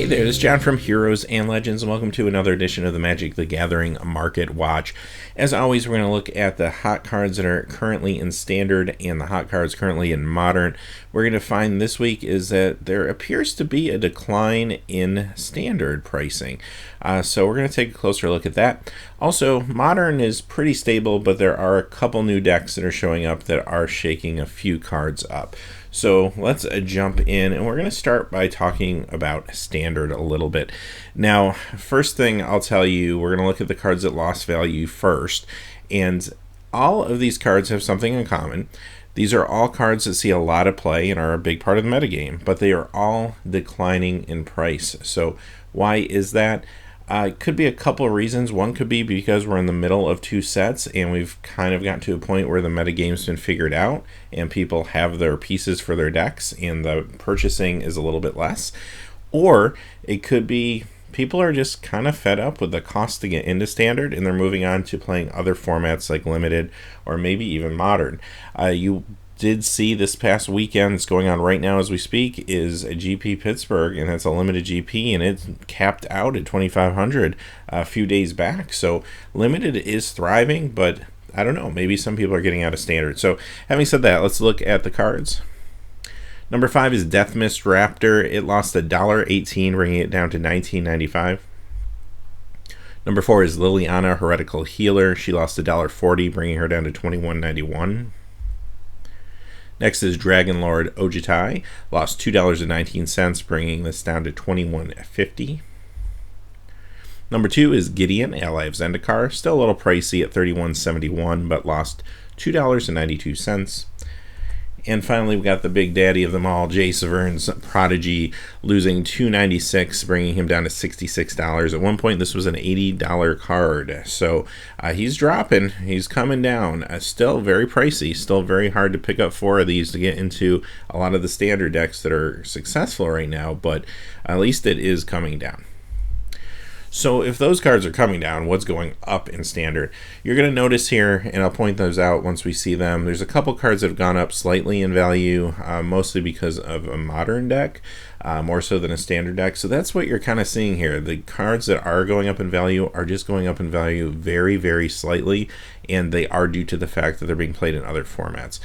there, this is John from Heroes and Legends, and welcome to another edition of the Magic the Gathering Market Watch. As always, we're going to look at the hot cards that are currently in Standard and the hot cards currently in Modern. We're going to find this week is that there appears to be a decline in Standard pricing. So we're going to take a closer look at that. Also, Modern is pretty stable, but there are a couple new decks that are showing up that are shaking a few cards up. So let's jump in, and we're going to start by talking about Standard a little bit. Now, first thing I'll tell you, we're going to look at the cards that lost value first, and all of these cards have something in common. These are all cards that see a lot of play and are a big part of the metagame, but they are all declining in price. So why is that? It could be a couple of reasons. One could be because we're in the middle of two sets and we've kind of gotten to a point where the metagame's been figured out and people have their pieces for their decks and the purchasing is a little bit less. Or it could be people are just kind of fed up with the cost to get into Standard and they're moving on to playing other formats like Limited or maybe even Modern. You did see this past weekend, it's going on right now as we speak, is a GP Pittsburgh, and that's a limited GP, and it's capped out at 2,500 a few days back. So Limited is thriving, but I don't know, maybe some people are getting out of Standard. So having said that, let's look at the cards. Number 5 is Death Mist Raptor. It lost $1.18, bringing it down to $19.95. Number 4 is Liliana Heretical Healer. She lost $1.40, bringing her down to $21.91. Next is Dragon Lord Ojitai, lost $2.19, bringing this down to $21.50. Number 2 is Gideon, ally of Zendikar, still a little pricey at $31.71, but lost $2.92. And finally, we got the big daddy of them all, Jay Severn's Prodigy, losing $2.96, bringing him down to $66. At one point, this was an $80 card. So he's dropping. He's coming down. Still very pricey. Still very hard to pick up 4 of these to get into a lot of the Standard decks that are successful right now. But at least it is coming down. So if those cards are coming down, what's going up in Standard? You're going to notice here, and I'll point those out once we see them, there's a couple cards that have gone up slightly in value, mostly because of a Modern deck, more so than a Standard deck. So that's what you're kind of seeing here. The cards that are going up in value are just going up in value very, very slightly, and they are due to the fact that they're being played in other formats.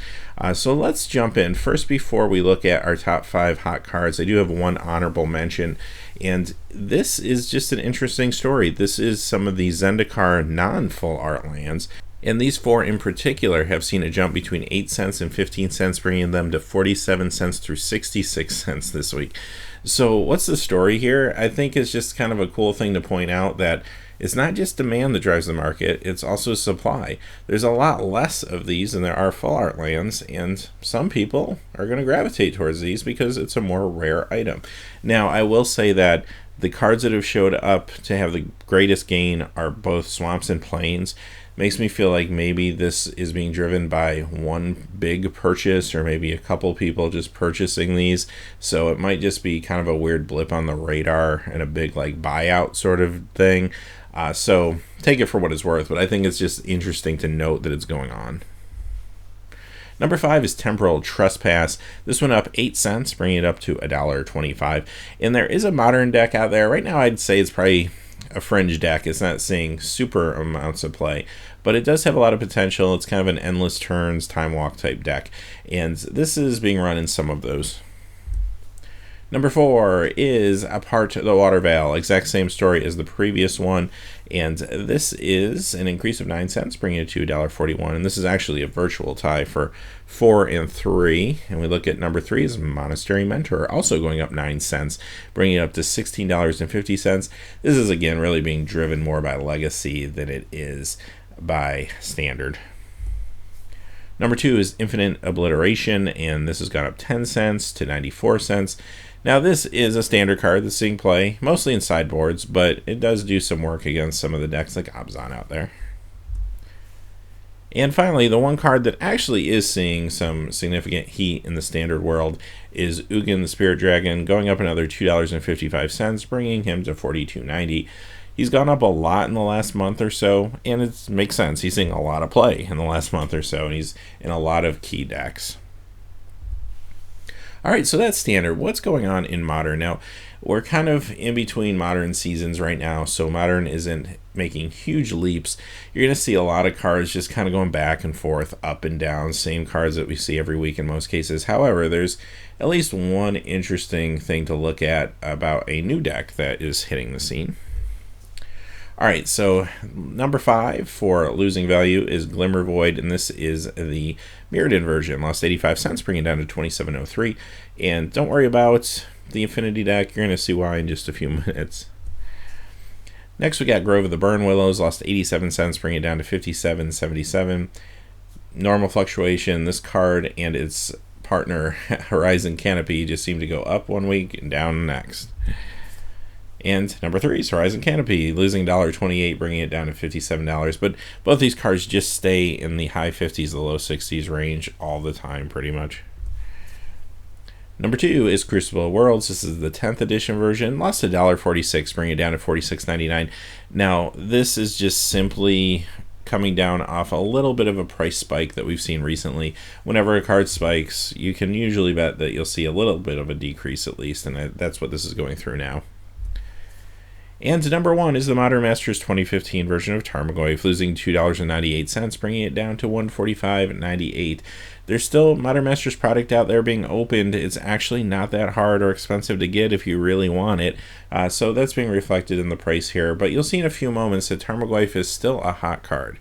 So let's jump in. First, before we look at our top 5 hot cards, I do have one honorable mention, and this is just an interesting story. This is some of the Zendikar non-full art lands, and these 4 in particular have seen a jump between 8 cents and 15 cents, bringing them to 47 cents through 66 cents this week. So what's the story here? I think it's just kind of a cool thing to point out that it's not just demand that drives the market, it's also supply. There's a lot less of these than there are full art lands, and some people are going to gravitate towards these because it's a more rare item. Now, I will say that the cards that have showed up to have the greatest gain are both Swamps and Plains. Makes me feel like maybe this is being driven by one big purchase or maybe a couple people just purchasing these. So it might just be kind of a weird blip on the radar and a big like buyout sort of thing. So take it for what it's worth, but I think it's just interesting to note that it's going on. Number 5 is Temporal Trespass. This went up 8 cents, bringing it up to $1.25. And there is a Modern deck out there. Right now I'd say it's probably a fringe deck. It's not seeing super amounts of play, but it does have a lot of potential. It's kind of an endless turns, time walk type deck, and this is being run in some of those. Number 4 is Apart the Water Veil. Exact same story as the previous one, and this is an increase of 9 cents, bringing it to $1.41, and this is actually a virtual tie for 4 and 3. And we look at number 3 is Monastery Mentor, also going up 9 cents, bringing it up to $16.50. This is again really being driven more by Legacy than it is by Standard. Number 2 is Infinite Obliteration, and this has gone up 10 cents to 94 cents. Now this is a Standard card that's seeing play, mostly in sideboards, but it does do some work against some of the decks like Abzan out there. And finally, the one card that actually is seeing some significant heat in the Standard world is Ugin the Spirit Dragon, going up another $2.55, bringing him to $42.90. He's gone up a lot in the last month or so, and it makes sense. He's seeing a lot of play in the last month or so, and he's in a lot of key decks. All right, so that's standard. What's going on in Modern? Now, we're kind of in between Modern seasons right now, so Modern isn't making huge leaps. You're going to see a lot of cards just kind of going back and forth, up and down, same cards that we see every week in most cases. However, there's at least one interesting thing to look at about a new deck that is hitting the scene. All right, so number 5 for losing value is Glimmer Void, and this is the Mirrodin version. Lost 85 cents, bringing it down to 27.03. And don't worry about the Infinity deck. You're going to see why in just a few minutes. Next, we got Grove of the Burn Willows. Lost 87 cents, bringing it down to 57.77. Normal fluctuation. This card and its partner, Horizon Canopy, just seem to go up one week and down next. And number 3 is Horizon Canopy, losing $1.28, bringing it down to $57. But both these cards just stay in the high 50s, the low 60s range all the time, pretty much. Number 2 is Crucible of Worlds. This is the 10th edition version. Lost $1.46, bringing it down to $46.99. Now, this is just simply coming down off a little bit of a price spike that we've seen recently. Whenever a card spikes, you can usually bet that you'll see a little bit of a decrease at least, and that's what this is going through now. And number 1 is the Modern Masters 2015 version of Tarmogoyf, losing $2.98, bringing it down to $145.98. There's still Modern Masters product out there being opened. It's actually not that hard or expensive to get if you really want it. So that's being reflected in the price here. But you'll see in a few moments that Tarmogoyf is still a hot card.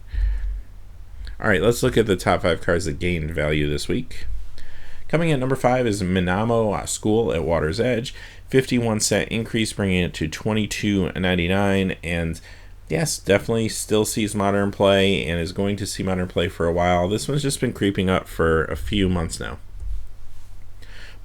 All right, let's look at the top 5 cards that gained value this week. Coming in at number 5 is Minamo School at Water's Edge. 51-cent increase, bringing it to $22.99. And yes, definitely still sees Modern play and is going to see Modern play for a while. This one's just been creeping up for a few months now.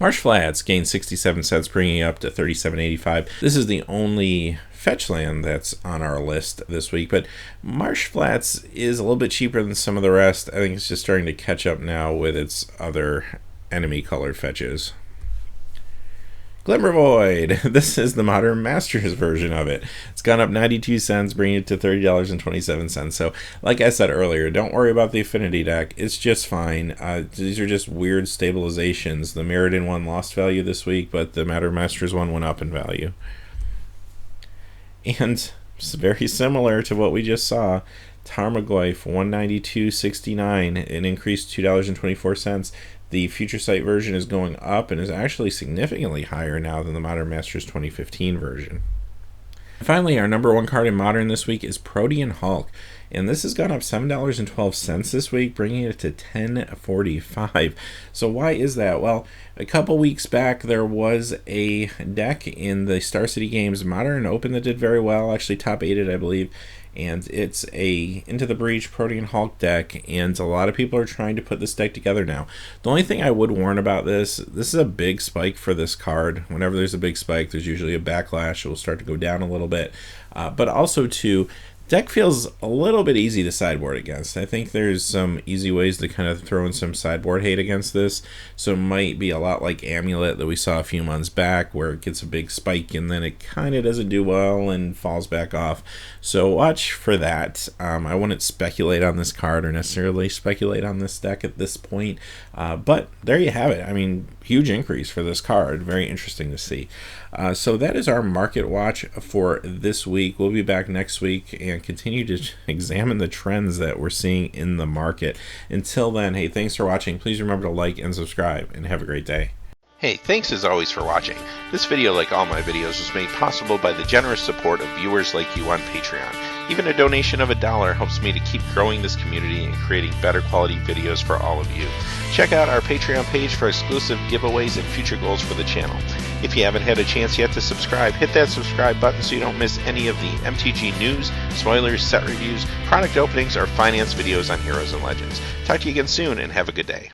Marsh Flats gained 67 cents, bringing it up to $37.85. This is the only fetch land that's on our list this week, but Marsh Flats is a little bit cheaper than some of the rest. I think it's just starting to catch up now with its other enemy colored fetches. Glimmer Void. This is the Modern Masters version of it. It's gone up 92 cents, bringing it to $30.27. So, like I said earlier, don't worry about the Affinity deck. It's just fine. These are just weird stabilizations. The Mirrodin one lost value this week, but the Modern Masters one went up in value. And it's very similar to what we just saw. Tarmogoyf, $192.69. It increased $2.24. The Future Sight version is going up and is actually significantly higher now than the Modern Masters 2015 version. Finally, our number 1 card in Modern this week is Protean Hulk, and this has gone up $7.12 this week, bringing it to $10.45. So why is that? Well, a couple weeks back there was a deck in the Star City Games Modern Open that did very well, actually top 8'd, I believe. And it's a Into the Breach Protean Hulk deck, and a lot of people are trying to put this deck together now. The only thing I would warn about this is a big spike for this card. Whenever there's a big spike, there's usually a backlash. It will start to go down a little bit. But also, too, deck feels a little bit easy to sideboard against. I think there's some easy ways to kind of throw in some sideboard hate against this. So it might be a lot like Amulet that we saw a few months back, where it gets a big spike and then it kind of doesn't do well and falls back off. So watch for that. I wouldn't speculate on this card or necessarily speculate on this deck at this point. But there you have it. I mean, huge increase for this card. Very interesting to see. So that is our market watch for this week. We'll be back next week and continue to examine the trends that we're seeing in the market. Until then, hey, thanks for watching. Please remember to like and subscribe, and have a great day. Hey, thanks as always for watching. This video, like all my videos, was made possible by the generous support of viewers like you on Patreon. Even a donation of $1 helps me to keep growing this community and creating better quality videos for all of you. Check out our Patreon page for exclusive giveaways and future goals for the channel. If you haven't had a chance yet to subscribe, hit that subscribe button so you don't miss any of the MTG news, spoilers, set reviews, product openings, or finance videos on Heroes and Legends. Talk to you again soon, and have a good day.